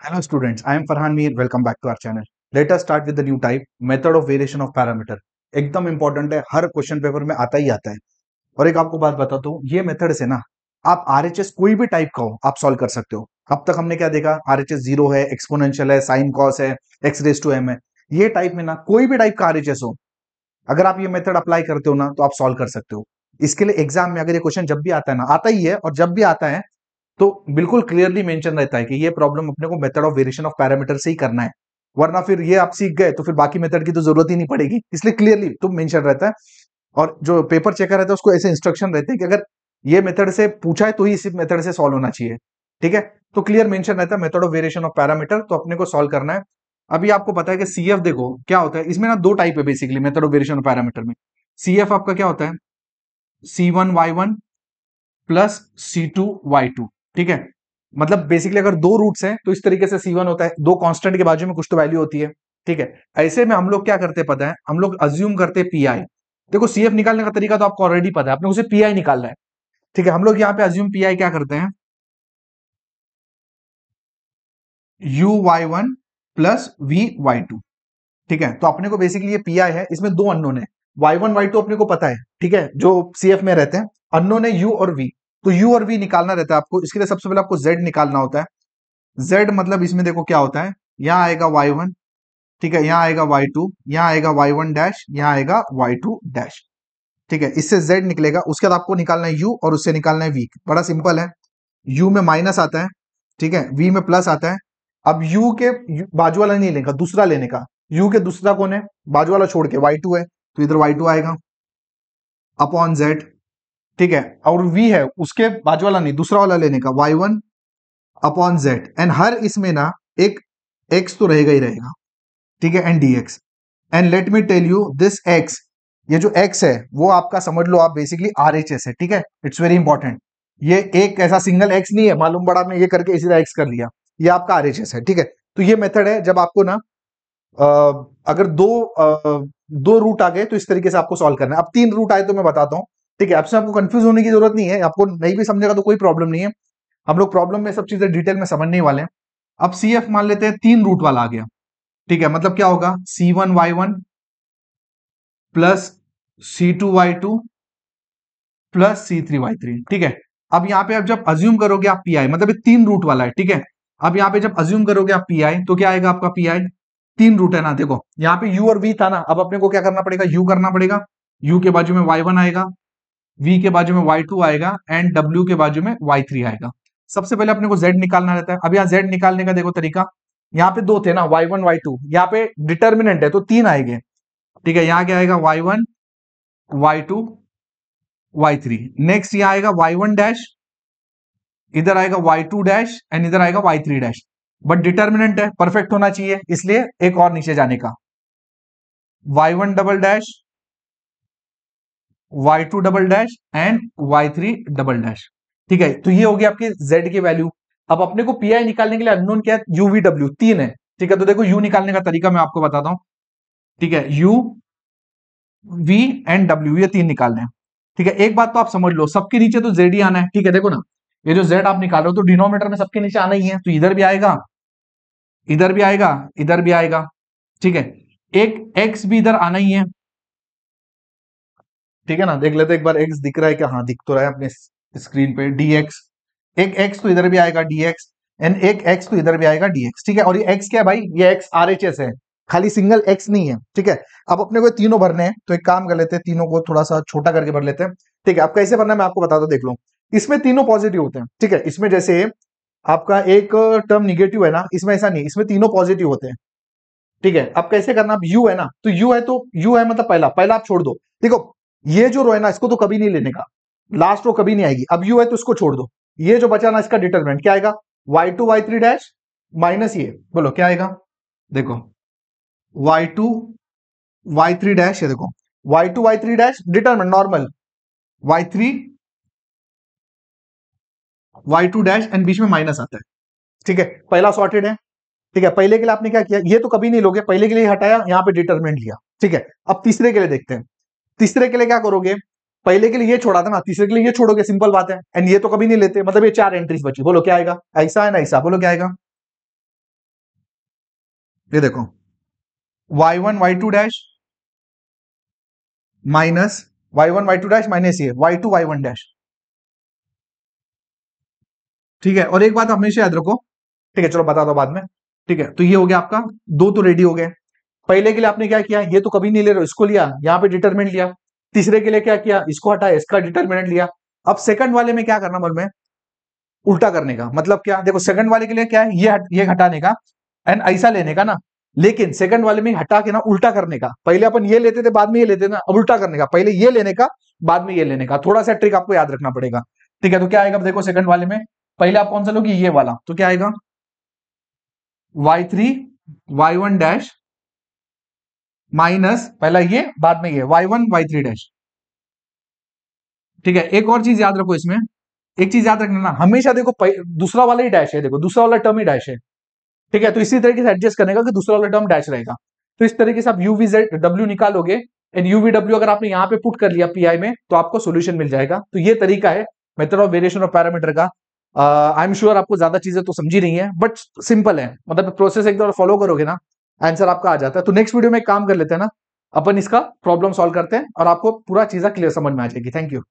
Hello students, I am Farhan Mir. Welcome back to our channel. Let us start with the new type, method of variation of parameter. एकदम important है, हर question paper में आता ही आता है। और एक आपको बात बताता हूँ, ये मेथड से ना आप आरएचएस कोई भी टाइप का हो आप सॉल्व कर सकते हो। अब तक हमने क्या देखा, आरएचएस जीरो है, एक्सपोनेंशियल है, साइन कॉस है, एक्स रेज टू एम है। ये टाइप में ना कोई भी टाइप का आरएचएस हो, अगर आप ये मेथड अप्लाई करते हो ना तो आप सॉल्व कर सकते हो। इसके लिए एग्जाम में अगर ये क्वेश्चन जब भी आता है ना, आता ही है, और जब भी आता है तो बिल्कुल क्लियरली मेंशन रहता है कि ये प्रॉब्लम अपने को method of variation of parameter से ही करना है, वरना फिर ये आप सीख गए तो फिर बाकी मेथड की तो जरूरत ही नहीं पड़ेगी। इसलिए क्लियरली तो मेंशन रहता है, और जो पेपर चेकर रहता है उसको ऐसे इंस्ट्रक्शन रहते हैं कि अगर ये मेथड से पूछा है तो ही इसी मेथड से सॉल्व होना चाहिए। ठीक है, तो क्लियर मेंशन रहता है method of variation of parameter, तो अपने को सॉल्व करना है। अभी आपको पता है कि सीएफ देखो क्या होता है, इसमें ना दो टाइप है basically method of variation of parameter में। सीएफ आपका क्या होता है, C1 Y1 plus C2 Y2। ठीक है, मतलब बेसिकली अगर दो रूट्स हैं तो इस तरीके से C1 होता है, दो कांस्टेंट के बाजू में कुछ तो वैल्यू होती है। ठीक है, ऐसे में हम लोग क्या करते हैं पता है, हम लोग अज्यूम करते हैं पीआई। देखो सीएफ निकालने का तरीका तो आपको ऑलरेडी पता है, आपने उसे पीआई निकालना है। ठीक है, हम लोग यहाँ पे अज्यूम पीआई क्या करते हैं, U Y1 plus V Y2। ठीक है, तो अपने को बेसिकली ये पीआई है, इसमें दो अननोन है, Y1 Y2 अपने को पता है। ठीक है, जो सीएफ में रहते हैं, अननोन है U और V। तो U और V निकालना रहता है आपको। इसके लिए सबसे पहले आपको Z निकालना होता है। Z मतलब इसमें देखो क्या होता है, यहाँ आएगा Y1, ठीक है, यहाँ आएगा Y2, यहाँ आएगा Y1 डैश, यहाँ आएगा Y2 डैश। ठीक है, इससे Z निकलेगा। उसके बाद आपको निकालना है U और उससे निकालना है V। बड़ा सिंपल है, U में माइनस आता है, ठीक है, V में प्लस आता है। अब U के बाजू वाला नहीं लेने का, दूसरा लेने का। U के दूसरा कौन है, बाजू वाला छोड़ के Y2 है, तो इधर Y2 आएगा अपॉन Z। ठीक है, और V है उसके बाजू वाला नहीं, दूसरा वाला लेने का, Y1 अपॉन Z। एंड हर इसमें ना एक x तो रहेगा ही रहेगा। ठीक है, and dx। And let me tell you this x, ये जो x है वो आपका समझ लो आप बेसिकली RHS है। ठीक है, इट्स वेरी इंपॉर्टेंट। ये एक ऐसा सिंगल x नहीं है, मालूम बड़ा आपने ये करके इसी तरह x कर लिया, ये आपका RHS है। ठीक है, तो ये मेथड है जब आपको ना अगर दो रूट आ गए तो इस तरीके से आपको सॉल्व करना है। अब तीन रूट आए तो मैं बताता हूं। ठीक है, आपसे आपको कंफ्यूज होने की जरूरत नहीं है, आपको नहीं भी समझेगा तो कोई प्रॉब्लम नहीं है। हम लोग प्रॉब्लम में सब चीजें डिटेल में समझने वाले हैं। अब CF मान लेते हैं तीन रूट वाला आ गया। ठीक है, मतलब क्या होगा, C1 Y1 plus C2 Y2 plus C3 Y3। ठीक है, अब यहाँ पे आप जब अज्यूम करोगे आप पीआई, मतलब ये तीन रूट वाला है। ठीक है, अब यहाँ पे जब अज्यूम करोगे आप पीआई तो क्या आएगा आपका पीआई, तीन रूट है ना। देखो यहाँ पे U और V था ना, अब अपने को क्या करना पड़ेगा, U करना पड़ेगा। U के बाजू में Y1 आएगा, V के बाजू में Y2 आएगा, एंड W के बाजू में Y3 आएगा। सबसे पहले अपने को Z निकालना रहता है। अब यहाँ Z निकालने का देखो तरीका, यहाँ पे दो थे ना, Y1 Y2, यहाँ पे डिटर्मिनेंट है तो तीन आएंगे। ठीक है, यहाँ क्या आएगा, Y1 Y2 Y3। नेक्स्ट यहाँ आएगा Y1 डैश, इधर आएगा Y2 डैश, एंड इधर आएगा Y3 डैश। बट डिटर्मिनेंट है, परफेक्ट होना चाहिए, इसलिए एक और नीचे जाने का, Y1 double dash, Y2 double dash, and Y3 double dash. ठीक है, तो ये होगी आपकी Z की वैल्यू। अब अपने को पीआई निकालने के लिए अननोन क्या है, UVW तीन है। ठीक है, तो देखो U निकालने का तरीका मैं आपको बताता हूं। ठीक है, U V एंड W, ये तीन निकालने हैं। ठीक है, एक बात तो आप समझ लो, सबके नीचे तो Z ही आना है। ठीक है, देखो ना, ये जो Z आप निकाल रहे हो तो डिनोमिनेटर में सबके नीचे आना ही है, तो इधर भी आएगा, इधर भी आएगा, इधर भी आएगा। ठीक है, एक X भी इधर आना ही है। ठीक है ना, देख लेते एक बार X दिख रहा है क्या, हाँ दिख तो रहा है अपने स्क्रीन पे, dx। एक X तो इधर भी आएगा dx, एंड एक X तो इधर भी आएगा dx। ठीक है, और ये X क्या है भाई, ये X RHS है, खाली सिंगल X नहीं है। ठीक है, अब अपने को तीनों भरने हैं, तो एक काम कर लेते हैं, तीनों को थोड़ा सा छोटा करके भर लेते हैं। ठीक है, अब कैसे भरना है मैं आपको बताता हूं, देख लो। इसमें तीनों पॉजिटिव होते हैं। ठीक है, इसमें जैसे आपका एक टर्म निगेटिव है ना, इसमें ऐसा नहीं, इसमें तीनों पॉजिटिव होते हैं। ठीक है, अब कैसे करना, अब U है ना, तो U है, तो U है मतलब पहला पहला आप छोड़ दो। देखो ये जो रो है ना, इसको तो कभी नहीं लेने का, लास्ट रो कभी नहीं आएगी। अब U है तो इसको छोड़ दो, ये जो बचा ना, इसका डिटरमिनेंट क्या आएगा, Y2 Y3 डैश माइनस ये, बोलो क्या आएगा, देखो Y2 Y3 डैश, ये देखो Y2 Y3 dash determinant normal, Y3 Y2 dash, and बीच में माइनस आता है। ठीक है, पहला सॉर्टेड है। ठीक है, पहले के लिए आपने क्या किया, ये तो कभी नहीं लोगे, पहले के लिए हटाया, यहाँ पे डिटरमिनेंट लिया। ठीक है, अब तीसरे के लिए देखते हैं। तीसरे के लिए क्या करोगे, पहले के लिए ये छोड़ा था ना, तीसरे के लिए ये छोड़ोगे, सिंपल बात है। एंड ये तो कभी नहीं लेते, मतलब ये चार एंट्रीज बची, बोलो क्या आएगा, ऐसा है ना ऐसा, बोलो क्या आएगा, ये देखो y1 y2 dash minus y1 y2 dash minus ये y2 y1 डैश। ठीक है, और एक बात हमेशा याद रखो, ठीक है चलो बता दो बाद में। ठीक है, तो ये हो गया आपका, दो तो रेडी हो गए। पहले के लिए आपने क्या किया, ये तो कभी नहीं ले रहे हो, इसको लिया, यहाँ पे डिटरमिनेंट लिया। तीसरे के लिए क्या किया, इसको हटाया, इसका डिटरमिनेंट लिया। अब सेकंड वाले में क्या करना मालूम है, उल्टा करने का। मतलब क्या, देखो सेकंड वाले के लिए क्या है, ये हटाने का एंड ऐसा लेने का ना। लेकिन सेकंड वाले में हटा के ना उल्टा करने का। पहले अपन ये लेते थे, बाद में ये लेते थे ना, अब उल्टा करने का, पहले ये लेने का, बाद में ये लेने का। थोड़ा सा ट्रिक आपको याद रखना पड़ेगा। ठीक है, तो क्या आएगा, देखो सेकंड वाले में पहले आप कौन सा लोगे, ये वाला, तो क्या आएगा y3 y1 डैश माइनस पहला ये, बाद में ये y1 y3 डैश। ठीक है, एक और चीज याद रखो इसमें, एक चीज याद रखना ना, हमेशा देखो दूसरा वाला ही डैश है, देखो दूसरा वाला टर्म ही डैश है। ठीक है, तो इसी तरीके से एडजस्ट करने का कि दूसरा वाला टर्म डैश रहेगा। तो इस तरीके से आप UVW निकालोगे एंड UVW अगर आपने यहाँ पे पुट कर लिया पीआई में, तो आपको सोल्यूशन मिल जाएगा। तो ये तरीका है method of variation of parameter का। आई एम श्योर आपको ज्यादा चीजें तो समझी नहीं है, बट सिंपल है, मतलब प्रोसेस एक बार फॉलो करोगे ना, आंसर आपका आ जाता है। तो नेक्स्ट वीडियो में एक काम कर लेते हैं ना, अपन इसका प्रॉब्लम सॉल्व करते हैं और आपको पूरा चीजें क्लियर समझ में आ जाएगी। Thank you.